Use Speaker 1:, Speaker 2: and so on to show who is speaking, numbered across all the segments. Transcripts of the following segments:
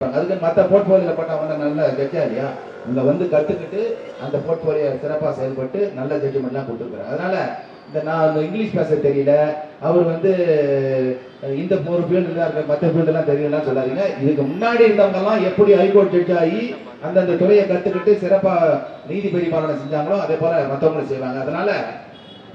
Speaker 1: அதுக்கு மற்ற போர்ட்போலியோல போட்டா வந்து நல்ல ஜட்ஜா இல்லையா? இங்க வந்து கத்துக்கிட்டு அந்த போர்ட்போலியோ சிறப்பாக செயல்பட்டு நல்ல ஜட்ஜ்மெண்ட்லாம் கொடுத்துருக்காரு. அதனால நான் இங்கிலீஷ் பேச தெரியல, அவர் வந்து இந்த ஒரு ஃபீல்டு தான் இருக்க, மற்ற ஃபீல்டுலாம் தெரியலாம் சொல்லாதீங்க. இதுக்கு முன்னாடி இருந்தவங்கலாம் எப்படி ஹைகோர்ட் ஜட்ஜ் ஆகி அந்தந்த துறையை கத்துக்கிட்டு சிறப்பாக நீதிபதி பாலனை செஞ்சாங்களோ அதே போல மற்றவங்களும் செய்வாங்க. அதனால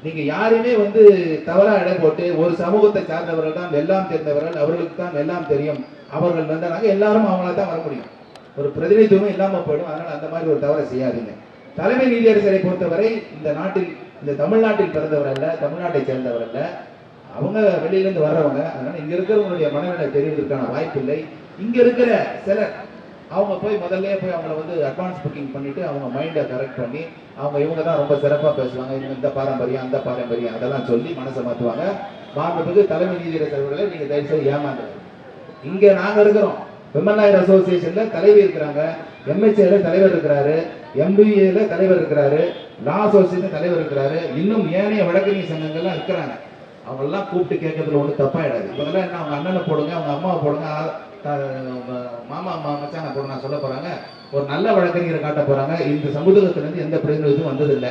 Speaker 1: நீங்க யாருமே வந்து தவறா எடை போட்டு ஒரு சமூகத்தை சார்ந்தவர்கள் தான் எல்லாம் தெரிந்தவர்கள், அவர்களுக்கு தான் எல்லாம் தெரியும், அவர்கள் வந்தாங்க எல்லாரும் அவங்கள தான் வர முடியும், ஒரு பிரதிநிதித்துவம் இல்லாம போயிடும். அதனால அந்த மாதிரி ஒரு தவறை செய்யாதீங்க. தலைமை நீதியரசரை பொறுத்தவரை இந்த நாட்டில், இந்த தமிழ்நாட்டில் பிறந்தவர் அல்ல, தமிழ்நாட்டை சேர்ந்தவர் அல்ல, அவங்க வெளியிலிருந்து வர்றவங்க. அதனால இங்க இருக்கிறவங்களுடைய மனநிலை தெரிவதற்கான வாய்ப்பு இல்லை. இங்க இருக்கிற சிலர் அவங்க போய் முதல்ல போய் அவங்கள வந்து அட்வான்ஸ் புக்கிங் பண்ணிட்டு அவங்க மைண்டை கரெக்ட் பண்ணி இவங்க தான் ரொம்ப சிறப்பாக பேசுவாங்க, இவங்க இந்த பாரம்பரியம் அந்த பாரம்பரியம் அதெல்லாம் சொல்லி மனசை மாற்றுவாங்க. மாண்புமிகு தலைமை நீதியரசர்களை நீங்க தயவுசெய்து ஏமாந்துருங்க. இங்க நாங்க இருக்கிறோம், விமன் லாயர் அசோசியேஷன்ல தலைவர் இருக்கிறாங்க, எம்ஹெச்ஏல தலைவர் இருக்கிறாரு, எம்பிஏல தலைவர் இருக்கிறாரு, லா அசோசியேஷன் தலைவர் இருக்கிறாரு, இன்னும் ஏனைய வழக்கறிஞர் சங்கங்கள்லாம் இருக்கிறாங்க. அவங்கெல்லாம் கூப்பிட்டு கேட்கறதுல ஒன்றும் தப்பாயிடாது. இவங்கெல்லாம் என்ன அவங்க அண்ணனை போடுங்க, அவங்க அம்மாவை போடுங்க, மாமா மச்சான போடுங்க சொல்ல போறாங்க, ஒரு நல்ல வழக்கறிஞரை காட்ட போறாங்க. இந்த சமூகத்திலிருந்து எந்த பிரதிநிதித்துவம் வந்ததில்லை,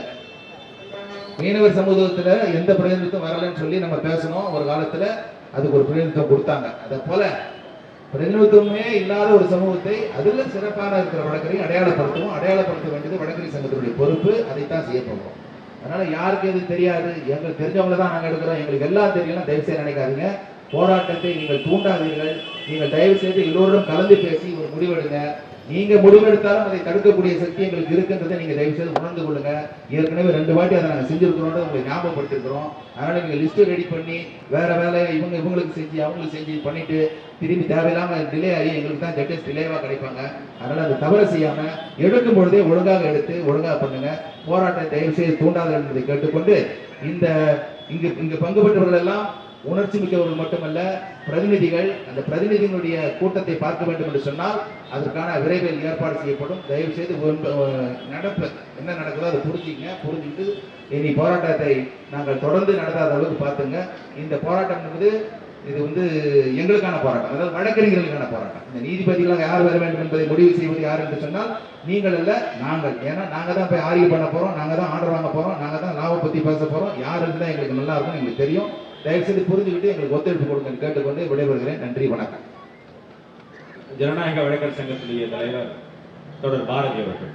Speaker 1: மீனவர் சமூகத்துல எந்த பிரதிநிதித்துவம் வரலன்னு சொல்லி நம்ம பேசணும். ஒரு காலத்துல அதுக்கு ஒரு பிரதிநிதித்துவம் கொடுத்தாங்க. அதை போல பிரதிநிதித்துவமே இல்லாத ஒரு சமூகத்தை அதுல சிறப்பான இருக்கிற வழக்கறிஞர் அடையாளப்படுத்துவோம். அடையாளப்படுத்த வேண்டியது வழக்கறிஞர் சங்கத்தினுடைய பொறுப்பு. அதைத்தான் செய்ய போகிறோம். அதனால யாருக்கு எது தெரியாது, எங்களுக்கு தெரிஞ்சவங்க தான் நாங்கள் எடுக்கிறோம், எங்களுக்கு எல்லாம் தெரியலாம் தயவு செய்து நினைக்காதீங்க. போராட்டத்தை நீங்கள் தூண்டாதீர்கள். நீங்கள் தயவு செய்து எல்லோரும் கலந்து பேசி ஒரு முடிவெடுங்க. நீங்க முடிவெடுத்தாலும் அதை தடுக்கக்கூடிய சக்தி எங்களுக்கு இருக்குன்றதை நீங்க தயவு செய்து உணர்ந்து கொள்ளுங்க. ஏற்கனவே 2 வாட்டி அதை நாங்கள் செஞ்சிருக்கிறோம், உங்களுக்கு ஞாபகப்படுத்திருக்கிறோம். அதனால நீங்க லிஸ்ட் ரெடி பண்ணி வேற வேலையை இவங்களுக்கு செஞ்சு அவங்களுக்கு செஞ்சு பண்ணிட்டு திரும்பி தேவையில்லாம டிலே ஆகி எங்களுக்கு தான் ஜட்ஜஸ் டிலேவா கிடைப்பாங்க. அதனால அது தவறு செய்யாம எடுக்கும் பொழுதே ஒழுங்காக எடுத்து ஒழுங்காக பண்ணுங்க. போராட்டத்தை தயவு செய்து தூண்டாதல் என்பதை கேட்டுக்கொண்டு, இந்த இங்கு பங்கு பெற்றவர்கள் எல்லாம் உணர்ச்சி மிக்கவர்கள் மட்டுமல்ல, பிரதிநிதிகள். அந்த பிரதிநிதிகளுடைய கூட்டத்தை பார்க்க வேண்டும் என்று சொன்னால் அதற்கான விரைவில் ஏற்பாடு செய்யப்படும். தயவு செய்து என்ன நடக்குதோ அதை புரிஞ்சுக்கிட்டு இனி போராட்டத்தை நாங்கள் தொடர்ந்து நடத்தாத அளவுக்கு பார்த்துங்க. இந்த போராட்டம் என்பது இது வந்து எங்களுக்கான போராட்டம், அதாவது வழக்கறிஞர்களுக்கான போராட்டம். இந்த நீதிபதிகளாக யார் வர வேண்டும் என்பதை முடிவு செய்வது யார் என்று சொன்னால் நீங்கள் அல்ல, நாங்கள். ஏன்னா நாங்க தான் போய் ஆர்கியூ பண்ண போறோம், நாங்க தான் ஆர்டர் வாங்க போறோம், நாங்க தான் லாப பத்தி பேச போறோம். யார் இருந்தா எங்களுக்கு நல்லா இருக்கும் எங்களுக்கு தெரியும். தயவுசெய்து புரிஞ்சுக்கிட்டு எங்களுக்கு ஒத்துழைப்பு கொடுங்க கேட்டுக்கொண்டு விடைபெறுகிறேன். நன்றி, வணக்கம்.
Speaker 2: ஜனநாயக வழக்கறிஞர் சங்கத்துடைய தலைவர் தொடர் பாரதி அவர்கள்.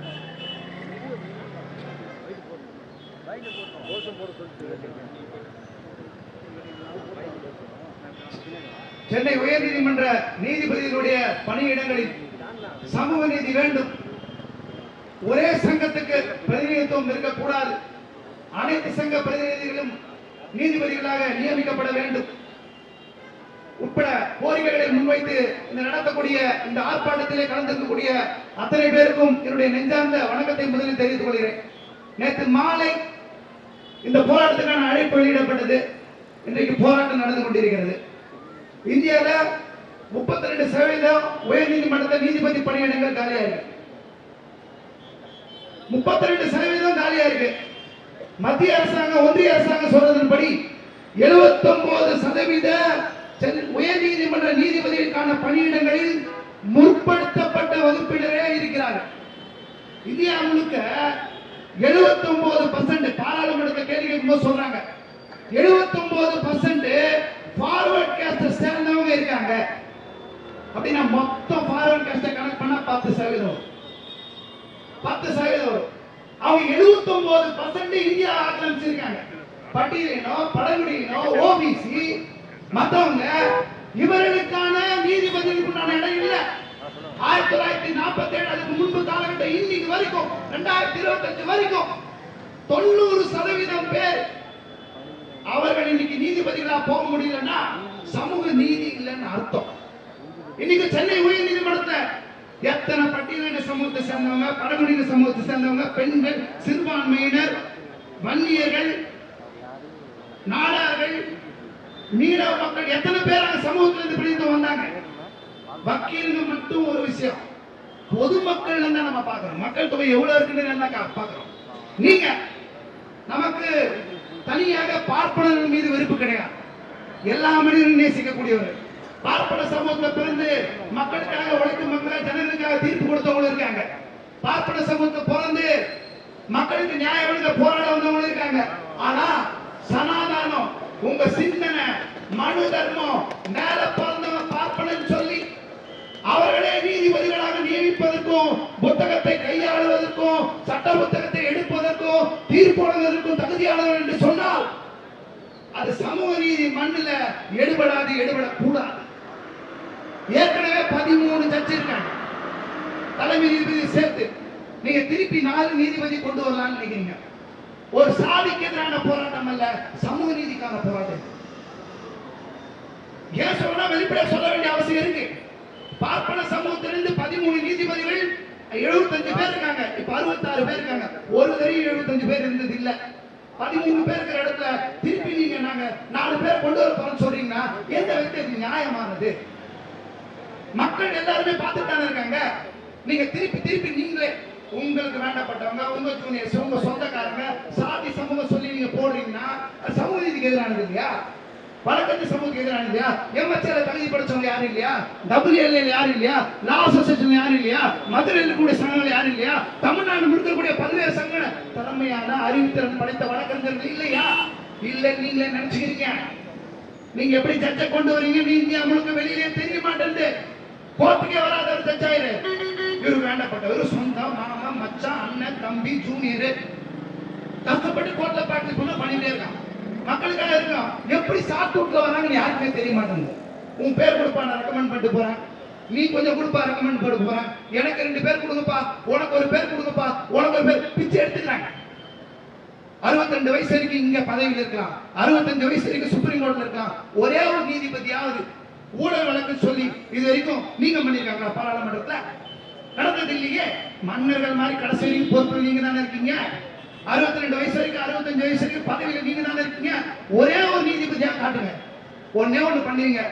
Speaker 3: சென்னை உயர்நீதிமன்ற நீதிபதிகளுடைய பணியிடங்களில் சமூக நீதி வேண்டும். ஒரே சங்கத்துக்கு பிரதிநிதித்துவம் இருக்கக்கூடாது. அனைத்து சங்க பிரதிநிதிகளும் நீதிபதிகளாக நியமிக்கப்பட வேண்டும் உட்பட கோரிக்கைகளை முன்வைத்து நடத்தக்கூடிய இந்த ஆர்ப்பாட்டத்திலே கலந்திருக்கக்கூடிய அத்தனை பேருக்கும் என்னுடைய நெஞ்சார்ந்த வணக்கத்தை முதலில் தெரிவித்துக் கொள்கிறேன். நேற்று மாலை இந்த போராட்டத்துக்கான அழைப்பு வெளியிடப்பட்டது. இன்றைக்கு போராட்டம் நடந்து கொண்டிருக்கிறது. இந்தியாவில் 32% உயர் நீதிமன்றத்தில் நீதிபதி பணியிடங்கள் காலியா இருக்கு. 32% காலியா இருக்கு. மத்திய அரசாங்கம் ஒன்றிய அரசாங்கம் சொல்றதன்படி 79% உயர் நீதிமன்ற நீதிபதிகளுக்கான பணியிடங்களில் முற்படுத்தப்பட்ட வகுப்பினரே இருக்கிறார்கள். இந்தியா முழுக்க 79% பாராளுமன்றத்தை கேள்வி கேட்கும்போது சொல்றாங்க 79% ஃபார்வர்ட் காஸ்ட் சேர்ந்தவங்க இருக்காங்க. அப்படின்னா மொத்தம் ஃபார்வர்ட் காஸ்ட் கணக்கு பண்ணா 10% வரும். அவங்க 79% இந்தியா ஆக்கிரமிச்சிருக்காங்க. பட்டியலினோ பழங்குடியினோ ஓபிசி மத்தவங்க இவர்களுக்கான நீதிபதிகளுக்கான இடம் இல்ல. 1947 அதுக்கு முன்பு காலகட்டம் இன்னைக்கு வரைக்கும் 2025 வரைக்கும் 90% பேர் அவர்கள் இன்னைக்கு நீதிபதிகளா போக முடியலன்னா சமூக நீதி இல்லைன்னு அர்த்தம். இன்னைக்கு சென்னை உயர் நீதிமன்றத்தை எத்தனை பட்டியலின சமூகத்தை சேர்ந்தவங்க, பழங்குடியின சமூகத்தை சேர்ந்தவங்க, பெண்கள், சிறுபான்மையினர், வன்னியர்கள், நாடார்கள், மீனவ மக்கள் எத்தனை பேர் அந்த சமூகத்திலிருந்து பிரிந்து வந்தாங்க. வக்கீலுங்க மட்டும் ஒரு விஷயம், பொதுமக்கள் தான் நம்ம பார்க்கிறோம். மக்கள் தொகை எவ்வளவு இருக்குன்னு பார்க்கிறோம். நீங்க நமக்கு தனியாக பார்ப்பனர்கள் மீது வெறுப்பு கிடையாது. எல்லா மனிதரும் நேசிக்கக்கூடியவர். பார்ப்பன சமூகத்துல பிறந்து மக்களுக்காக உழைக்கும் மக்கள் ஜனங்களுக்காக தீர்ப்பு கொடுத்தவங்களும் இருக்காங்க. பார்ப்பன சமூகத்துல பிறந்து மக்களுக்கு நியாயம் வழங்க போராட வந்தவங்களும் இருக்காங்க. ஆனா சனாதானம் உங்க சிந்தனை மனு தர்மம் மேல பிறந்தவன் பார்ப்பனன்னு சொல்லி அவர்களே நீதிபதிகளாக நியமிப்பதற்கும் புத்தகத்தை கையாளுவதற்கும் சட்ட புத்தகத்தை எடுப்பதற்கும் தீர்ப்பு வழங்குவதற்கும் தகுதியானவர் என்று சொன்னால் அது சமூக நீதி மண்ணில் எடுபடாது, எடுபடக்கூடாது. ஏற்கனவே 13 ஜட்ஜ் இருக்காங்க தலைமை நீதிபதி சேர்த்து. நீங்க திருப்பி 4 நீதிபதி கொண்டு வரலாம்னு நினைக்கிறீங்க. ஒரு சாதிக்கு எதிரான போராட்டம் அல்ல, சமூக நீதிக்கான போராட்டம். ஏன் சொன்னா வெளிப்படையா சொல்ல வேண்டிய அவசியம் இருக்கு. பார்ப்பன சமூகத்திலிருந்து 13 நீதிபதிகள் 75 பேர் இருக்காங்க. இப்ப 66 பேர் இருக்காங்க. ஒரு தடவை 75 பேர் இருந்தது இல்ல. 13 பேர் இருக்கிற இடத்துல திருப்பி நீங்க நாங்க 4 பேர் கொண்டு வர போறோம்னு சொல்றீங்கன்னா எந்த விதத்தில் நியாயமானது? மக்கள் எல்லாருமே பார்த்துட்டானே இருக்காங்க. நீங்க திருப்பி நீங்களே உங்களுக்கு வேண்டப்பட்டவங்க, உங்க ஜூனியர்ஸ், உங்க சொந்தக்காரங்க, சாதி சமூகம் சொல்லி நீங்க போடுறீங்கன்னா சமூக நீதிக்கு எதிரானது இல்லையா? வழக்கத்து சமூகத்துக்கு எதிரானது இல்லையா? எம்எச்ஆர் தகுதி படிச்சவங்க யாரும் இல்லையா? WLA யாரும் இல்லையா? லா அசோசியேஷன் யாரும் இல்லையா? மதுரையில் இருக்கக்கூடிய சங்கங்கள் யாரும் இல்லையா? தமிழ்நாடு இருக்கக்கூடிய பல்வேறு சங்கங்கள் திறமையான அறிவுத்திறன் படைத்த வழக்கறிஞர்கள் இல்லையா? இல்லை, நீங்களே நினைச்சுக்கிறீங்க. நீங்க எப்படி ஜட்ஜை கொண்டு வரீங்க? நீ இந்தியா முழுக்க வெளியிலே தெரிய மாட்டேங்குது. கோர்ட்டுக்கே வராத ஒரு ஜட்ஜாயிரு. இவரு வேண்டப்பட்டவர் சொந்தம் மாமா மச்சான் அண்ணன் தம்பி ஜூனியர் கஷ்டப்பட்டு கோர்ட்ல பிராக்டிஸ் பண்ண பண்ணிட்டே இருக்கான். மக்களுக்காக இருக்கான். எப்படி சாப்பிட்டு வராங்கன்னு யாருக்குமே தெரிய மாட்டேங்குது. உன் பேர் கொடுப்பா, நான் ரெக்கமெண்ட் பண்ணிட்டு போறேன். நீ கொஞ்சம் கொடுப்பா, ரெக்கமெண்ட் பண்ண போறேன். எனக்கு 2 பேர் கொடுங்கப்பா, உனக்கு ஒரு பேர் கொடுங்கப்பா, உனக்கு ஒரு பேர் பிச்சை எடுத்துக்கிறாங்க. 62 வயசு வரைக்கும் இங்க பதவியில் இருக்கலாம், 65 வயசு வரைக்கும் சுப்ரீம் கோர்ட்ல இருக்கலாம். ஒரே ஒரு நீதிபதியாவது ஊழல் வழக்கு சொல்லி இது வரைக்கும் நீங்க பண்ணிருக்காங்களா? பாராளுமன்றத்துல நடந்தது இல்லையே. மன்னர்கள் மாதிரி கடைசி வரைக்கும் பொறுப்பு நீங்க தானே இருக்கீங்க. 62 வயசு வரைக்கும் 65 வயசு வரைக்கும் பதவியில நீங்க தானே இருக்கீங்க. ஒரே ஒரு நீதிபதியா காட்டுங்க. ஒன்னே ஒண்ணு பண்ணுவீங்க,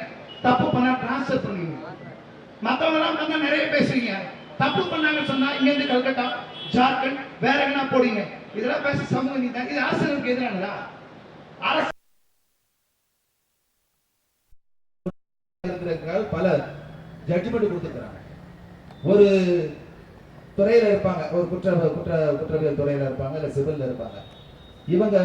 Speaker 3: தப்பு பண்ணா டிரான்ஸ்பர் பண்ணுவீங்க. மத்தவங்க எல்லாம் வந்து நிறைய பேசுறீங்க. தப்பு பண்ணாங்கன்னு சொன்னா இங்க இருந்து கல்கட்டா, ஜார்க்கண்ட், வேற எங்கன்னா போடுங்க. இதெல்லாம் பேச சமூக நீதி. இது அரசியலுக்கு எதிரானதா? அரசு
Speaker 1: பல ஜட்ஜ்மெண்ட் கொடுத்துருக்காங்க. ஒரு துறையில இருப்பாங்க, ஒரு குற்றவியல் துறையில இருப்பாங்க, இல்ல சிவில்ல இருப்பாங்க. இவங்க